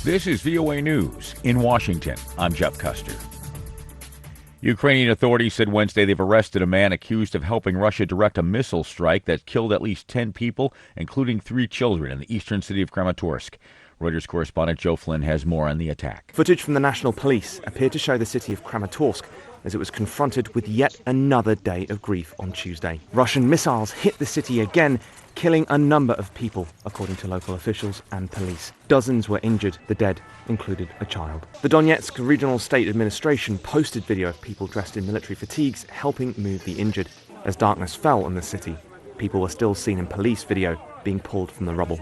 This is VOA News in Washington. I'm Jeff Custer. Ukrainian authorities said Wednesday they've arrested a man accused of helping Russia direct a missile strike that killed at least 10 people, including 3 children, in the eastern city of Kramatorsk. Reuters correspondent Joe Flynn has more on the attack. Footage from the National Police appeared to show the city of Kramatorsk as it was confronted with yet another day of grief on Tuesday. Russian missiles hit the city again, killing a number of people, according to local officials and police. Dozens were injured, the dead included a child. The Donetsk Regional State Administration posted video of people dressed in military fatigues helping move the injured. As darkness fell on the city, people were still seen in police video being pulled from the rubble.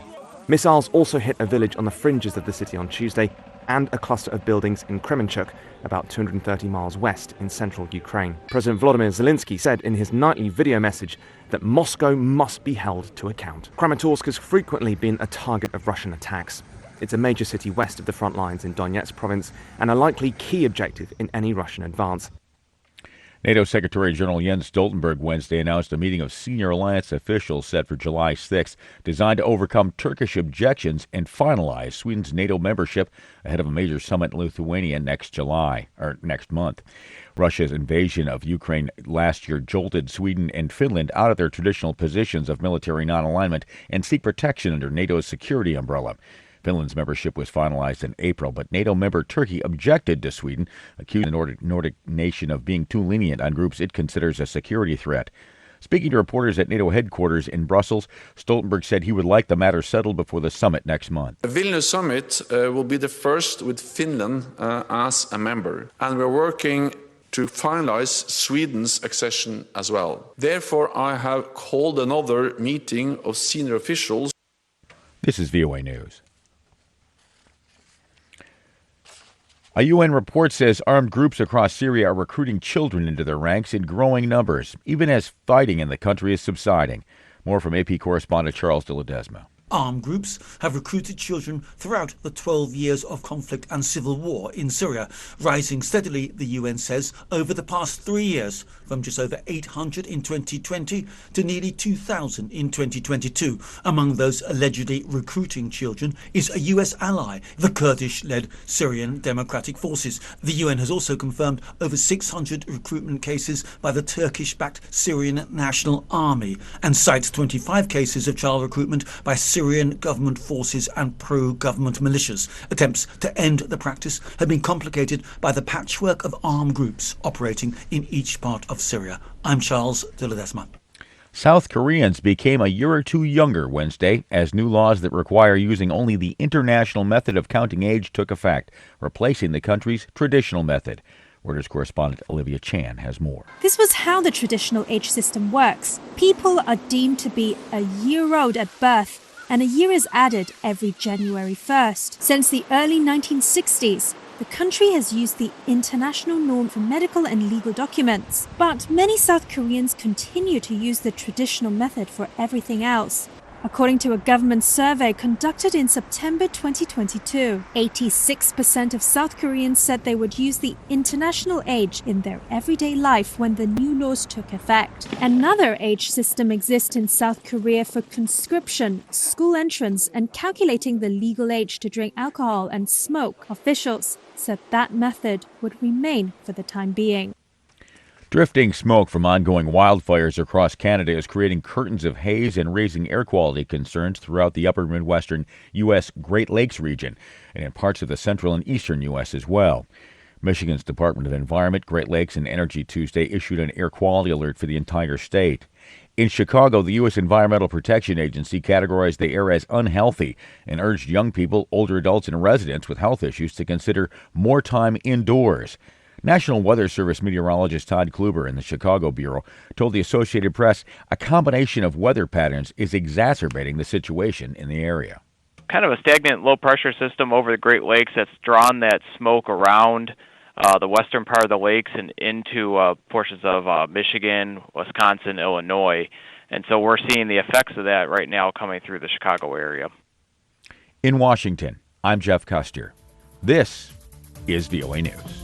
Missiles also hit a village on the fringes of the city on Tuesday and a cluster of buildings in Kremenchuk, about 230 miles west in central Ukraine. President Volodymyr Zelensky said in his nightly video message that Moscow must be held to account. Kramatorsk has frequently been a target of Russian attacks. It's a major city west of the front lines in Donetsk province and a likely key objective in any Russian advance. NATO Secretary General Jens Stoltenberg Wednesday announced a meeting of senior alliance officials set for July 6th, designed to overcome Turkish objections and finalize Sweden's NATO membership ahead of a major summit in Lithuania next month. Russia's invasion of Ukraine last year jolted Sweden and Finland out of their traditional positions of military non-alignment and seek protection under NATO's security umbrella. Finland's membership was finalized in April, but NATO member Turkey objected to Sweden, accusing the Nordic nation of being too lenient on groups it considers a security threat. Speaking to reporters at NATO headquarters in Brussels, Stoltenberg said he would like the matter settled before the summit next month. The Vilnius summit will be the first with Finland as a member, and we're working to finalize Sweden's accession as well. Therefore, I have called another meeting of senior officials. This is VOA News. A UN report says armed groups across Syria are recruiting children into their ranks in growing numbers, even as fighting in the country is subsiding. More from AP correspondent Charles de Ledesma. Armed groups have recruited children throughout the 12 years of conflict and civil war in Syria, rising steadily, the UN says, over the past 3 years, from just over 800 in 2020 to nearly 2,000 in 2022. Among those allegedly recruiting children is a US ally, the Kurdish-led Syrian Democratic Forces. The UN has also confirmed over 600 recruitment cases by the Turkish-backed Syrian National Army and cites 25 cases of child recruitment by Syrian government forces and pro-government militias. Attempts to end the practice have been complicated by the patchwork of armed groups operating in each part of Syria. I'm Charles de Ledesma. South Koreans became a year or two younger Wednesday as new laws that require using only the international method of counting age took effect, replacing the country's traditional method. Reuters correspondent Olivia Chan has more. This was how the traditional age system works. People are deemed to be a year old at birth, and a year is added every January 1st. Since the early 1960s, the country has used the international norm for medical and legal documents. But many South Koreans continue to use the traditional method for everything else. According to a government survey conducted in September 2022, 86% of South Koreans said they would use the international age in their everyday life when the new laws took effect. Another age system exists in South Korea for conscription, school entrance, and calculating the legal age to drink alcohol and smoke. Officials said that method would remain for the time being. Drifting smoke from ongoing wildfires across Canada is creating curtains of haze and raising air quality concerns throughout the upper Midwestern U.S. Great Lakes region and in parts of the central and eastern U.S. as well. Michigan's Department of Environment, Great Lakes, and Energy Tuesday issued an air quality alert for the entire state. In Chicago, the U.S. Environmental Protection Agency categorized the air as unhealthy and urged young people, older adults, and residents with health issues to consider more time indoors. National Weather Service meteorologist Todd Kluber in the Chicago Bureau told the Associated Press a combination of weather patterns is exacerbating the situation in the area. Kind of a stagnant low-pressure system over the Great Lakes that's drawn that smoke around the western part of the lakes and into portions of Michigan, Wisconsin, Illinois. And so we're seeing the effects of that right now coming through the Chicago area. In Washington, I'm Jeff Custer. This is VOA News.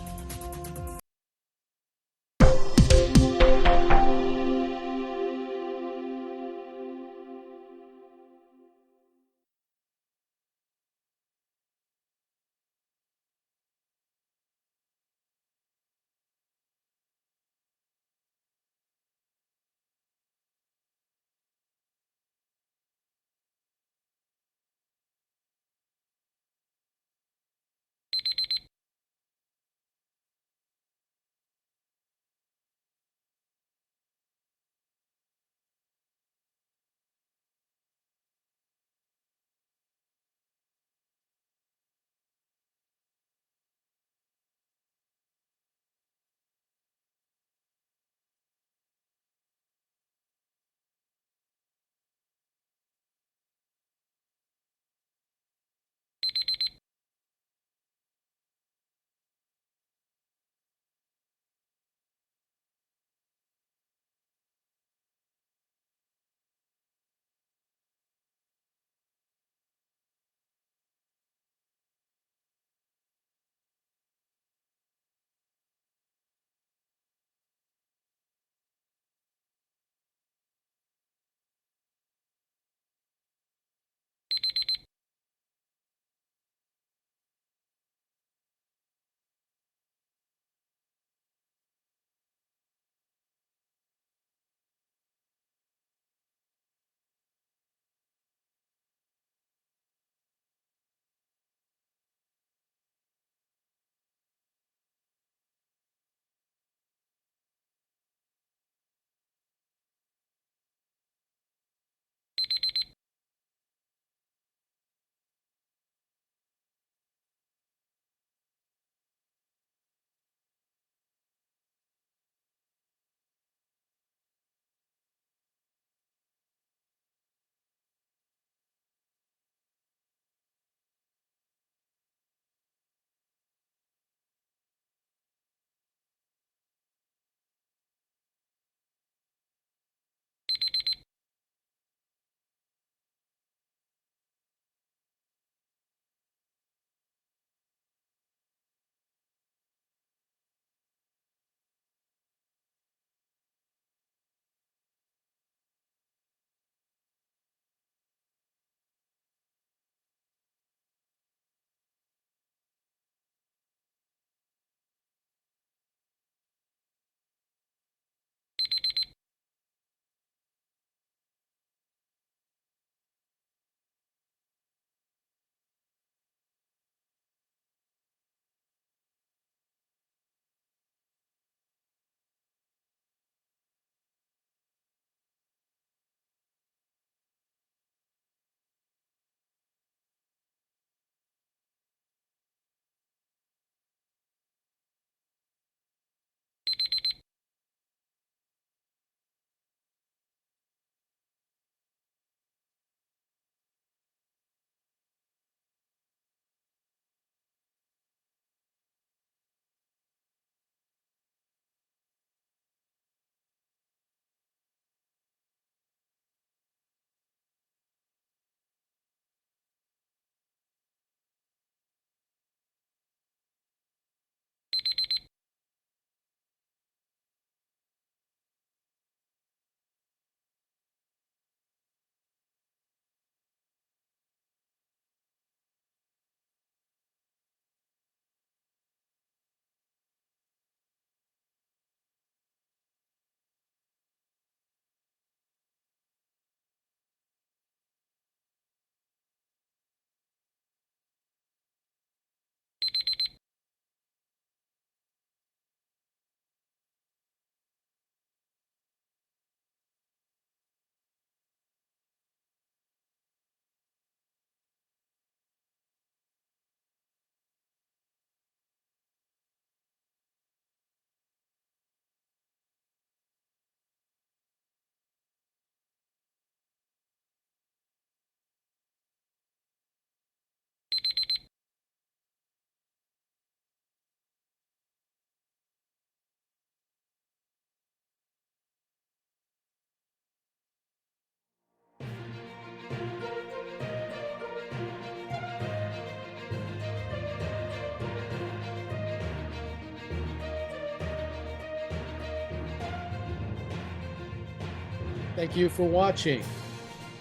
Thank you for watching.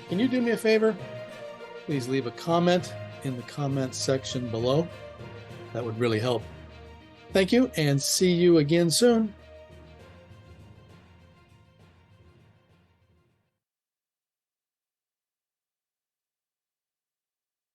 Can you do me a favor? Please leave a comment in the comments section below. That would really help. Thank you, and see you again soon.